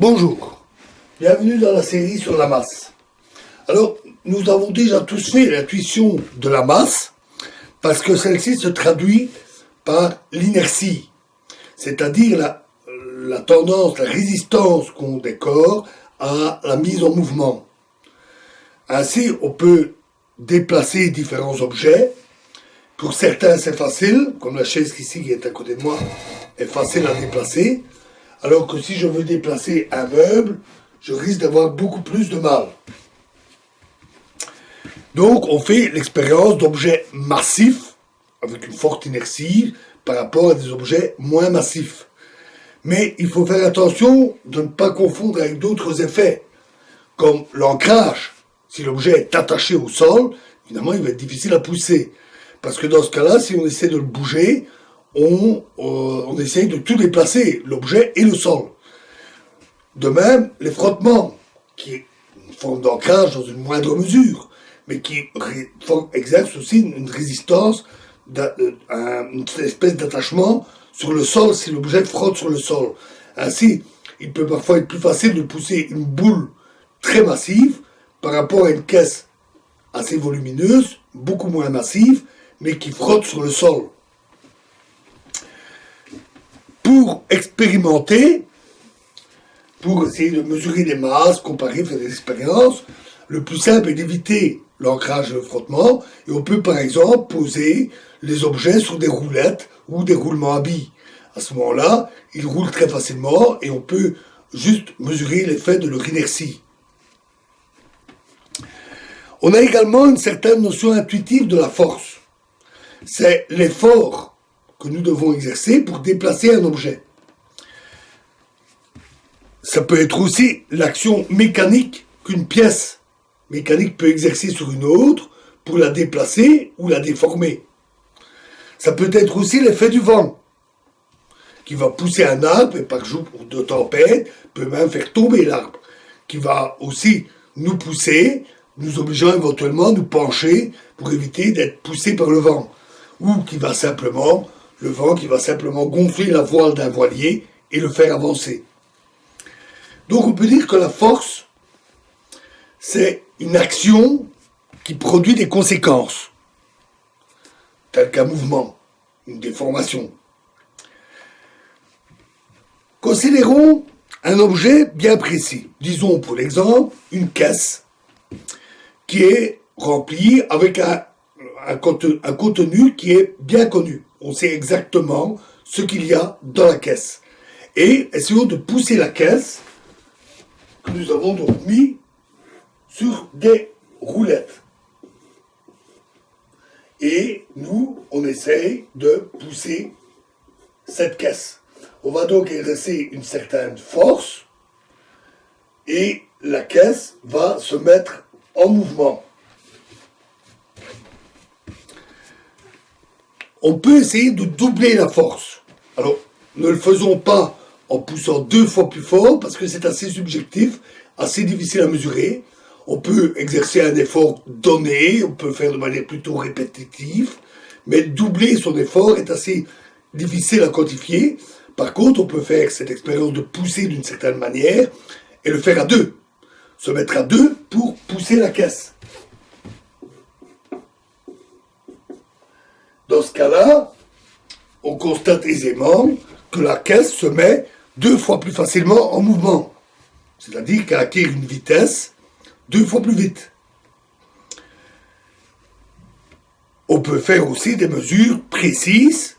Bonjour, bienvenue dans la série sur la masse. Alors, nous avons déjà tous fait l'intuition de la masse, parce que celle-ci se traduit par l'inertie, c'est-à-dire la tendance, la résistance qu'ont des corps à la mise en mouvement. Ainsi, on peut déplacer différents objets. Pour certains, c'est facile, comme la chaise ici qui est à côté de moi, est facile à déplacer. Alors que si je veux déplacer un meuble, je risque d'avoir beaucoup plus de mal. Donc, on fait l'expérience d'objets massifs, avec une forte inertie, par rapport à des objets moins massifs. Mais il faut faire attention de ne pas confondre avec d'autres effets, comme l'ancrage. Si l'objet est attaché au sol, évidemment, il va être difficile à pousser. Parce que dans ce cas-là, si on essaie de le bouger, on essaye de tout déplacer, l'objet et le sol. De même, les frottements, qui est une forme d'ancrage dans une moindre mesure, mais qui exerce aussi une résistance, une espèce d'attachement sur le sol si l'objet frotte sur le sol. Ainsi, il peut parfois être plus facile de pousser une boule très massive par rapport à une caisse assez volumineuse, beaucoup moins massive, mais qui frotte sur le sol. Pour expérimenter, pour essayer de mesurer les masses, comparer, faire des expériences, le plus simple est d'éviter l'ancrage et le frottement, et on peut par exemple poser les objets sur des roulettes ou des roulements à billes. À ce moment-là, ils roulent très facilement et on peut juste mesurer l'effet de leur inertie. On a également une certaine notion intuitive de la force. C'est l'effort que nous devons exercer pour déplacer un objet. Ça peut être aussi l'action mécanique qu'une pièce mécanique peut exercer sur une autre pour la déplacer ou la déformer. Ça peut être aussi l'effet du vent, qui va pousser un arbre et par jour de tempête peut même faire tomber l'arbre, qui va aussi nous pousser, nous obligeant éventuellement à nous pencher pour éviter d'être poussé par le vent, ou le vent qui va simplement gonfler la voile d'un voilier et le faire avancer. Donc on peut dire que la force, c'est une action qui produit des conséquences, telles qu'un mouvement, une déformation. Considérons un objet bien précis. Disons pour l'exemple une caisse qui est remplie avec un contenu qui est bien connu. On sait exactement ce qu'il y a dans la caisse. Et essayons de pousser la caisse que nous avons donc mis sur des roulettes. Et nous, on essaye de pousser cette caisse. On va donc exercer une certaine force et la caisse va se mettre en mouvement. On peut essayer de doubler la force. Alors, ne le faisons pas en poussant 2 fois plus fort, parce que c'est assez subjectif, assez difficile à mesurer. On peut exercer un effort donné, on peut le faire de manière plutôt répétitive, mais doubler son effort est assez difficile à quantifier. Par contre, on peut faire cette expérience de pousser d'une certaine manière et le faire à 2. Se mettre à 2 pour pousser la caisse. Dans ce cas-là, on constate aisément que la caisse se met 2 fois plus facilement en mouvement. C'est-à-dire qu'elle acquiert une vitesse 2 fois plus vite. On peut faire aussi des mesures précises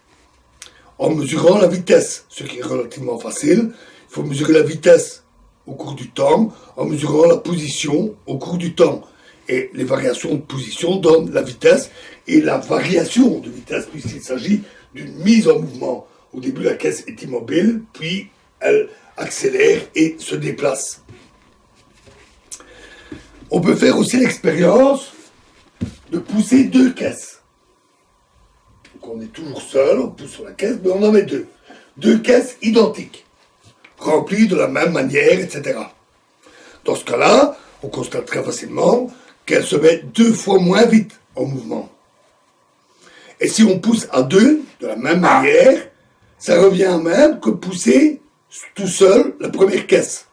en mesurant la vitesse, ce qui est relativement facile. Il faut mesurer la vitesse au cours du temps en mesurant la position au cours du temps. Et les variations de position donnent la vitesse et la variation de vitesse, puisqu'il s'agit d'une mise en mouvement. Au début, la caisse est immobile, puis elle accélère et se déplace. On peut faire aussi l'expérience de pousser 2 caisses. Donc on est toujours seul, on pousse sur la caisse, mais on en met 2. 2 caisses identiques, remplies de la même manière, etc. Dans ce cas-là, on constate très facilement qu'elle se met 2 fois moins vite en mouvement. Et si on pousse à 2, de la même manière, ça revient même que pousser tout seul la première caisse.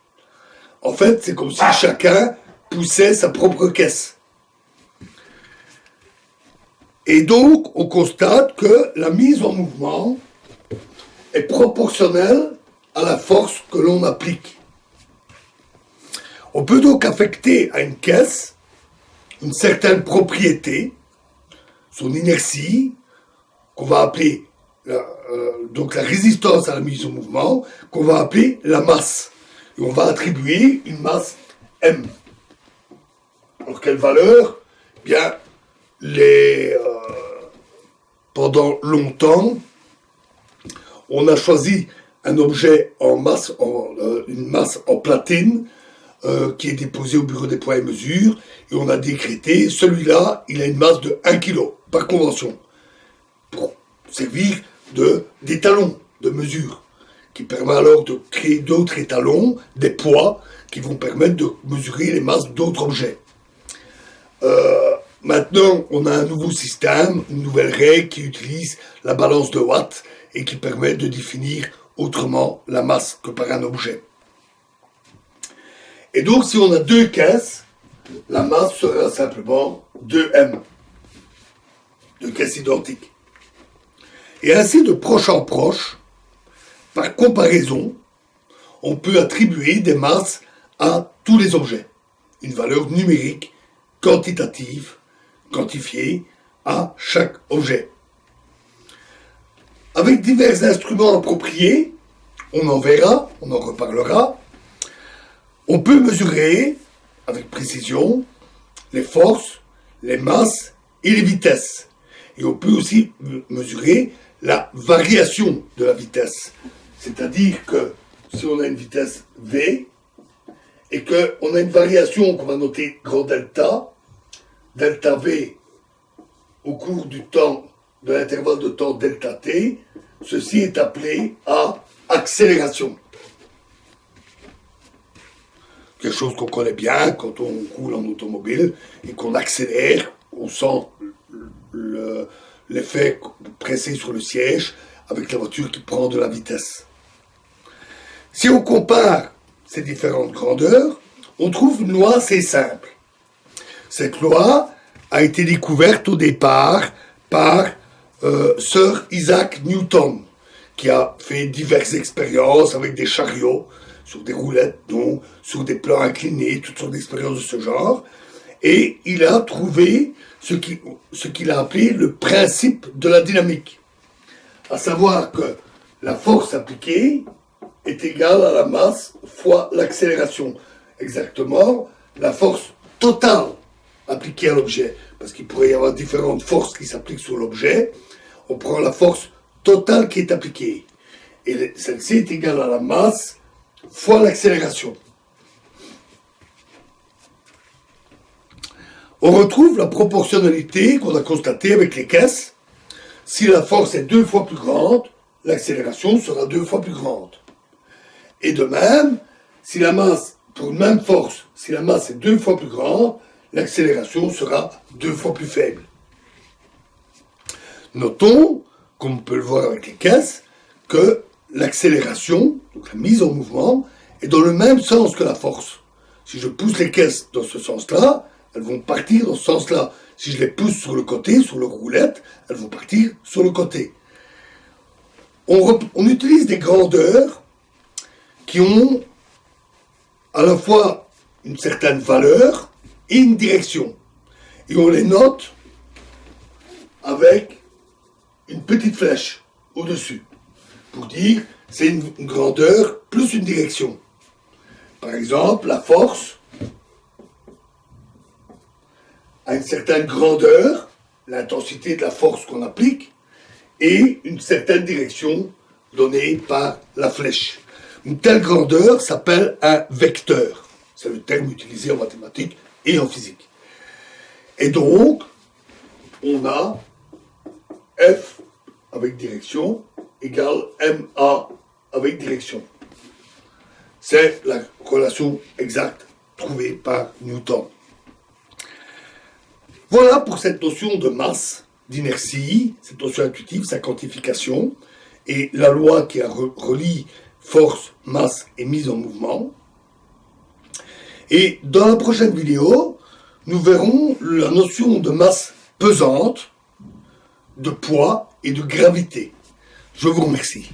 En fait, c'est comme si chacun poussait sa propre caisse. Et donc, on constate que la mise en mouvement est proportionnelle à la force que l'on applique. On peut donc affecter à une caisse une certaine propriété, son inertie, qu'on va appeler donc la résistance à la mise en mouvement, qu'on va appeler la masse. Et on va attribuer une masse M. Alors quelle valeur? Bien, pendant longtemps, on a choisi un objet en masse, une masse en platine, qui est déposée au bureau des poids et mesures, et on a décrété, celui-là, il a une masse de 1 kg, par convention, pour servir d'étalon de mesure, qui permet alors de créer d'autres étalons, des poids, qui vont permettre de mesurer les masses d'autres objets. Maintenant, on a un nouveau système, une nouvelle règle qui utilise la balance de Watt et qui permet de définir autrement la masse que par un objet. Et donc, si on a deux caisses, la masse sera simplement 2m, deux caisses identiques. Et ainsi, de proche en proche, par comparaison, on peut attribuer des masses à tous les objets, une valeur numérique, quantitative, quantifiée à chaque objet. Avec divers instruments appropriés, on en verra, on en reparlera, on peut mesurer avec précision les forces, les masses et les vitesses. Et on peut aussi mesurer la variation de la vitesse. C'est-à-dire que si on a une vitesse V et qu'on a une variation qu'on va noter grand delta, delta V au cours du temps, de l'intervalle de temps delta t, ceci est appelé à accélération. Quelque chose qu'on connaît bien quand on roule en automobile et qu'on accélère, on sent l'effet pressé sur le siège avec la voiture qui prend de la vitesse. Si on compare ces différentes grandeurs, on trouve une loi assez simple. Cette loi a été découverte au départ par Sir Isaac Newton, qui a fait diverses expériences avec des chariots, sur des roulettes, donc sur des plans inclinés, toutes sortes d'expériences de ce genre, et il a trouvé ce qu'il a appelé le principe de la dynamique, à savoir que la force appliquée est égale à la masse fois l'accélération, exactement la force totale appliquée à l'objet, parce qu'il pourrait y avoir différentes forces qui s'appliquent sur l'objet. On prend la force totale qui est appliquée, et celle-ci est égale à la masse fois l'accélération. On retrouve la proportionnalité qu'on a constatée avec les caisses. Si la force est 2 fois plus grande, l'accélération sera 2 fois plus grande. Et de même, si la masse, pour une même force, si la masse est 2 fois plus grande, l'accélération sera 2 fois plus faible. Notons, comme on peut le voir avec les caisses, que l'accélération, donc la mise en mouvement, est dans le même sens que la force. Si je pousse les caisses dans ce sens-là, elles vont partir dans ce sens-là. Si je les pousse sur le côté, sur le roulette, elles vont partir sur le côté. On utilise des grandeurs qui ont à la fois une certaine valeur et une direction. Et on les note avec une petite flèche au-dessus, pour dire c'est une grandeur plus une direction. Par exemple, la force a une certaine grandeur, l'intensité de la force qu'on applique, et une certaine direction donnée par la flèche. Une telle grandeur s'appelle un vecteur. C'est le terme utilisé en mathématiques et en physique. Et donc, on a F avec direction égale MA avec direction. C'est la relation exacte trouvée par Newton. Voilà pour cette notion de masse, d'inertie, cette notion intuitive, sa quantification, et la loi qui relie force, masse et mise en mouvement. Et dans la prochaine vidéo, nous verrons la notion de masse pesante, de poids et de gravité. Je vous remercie.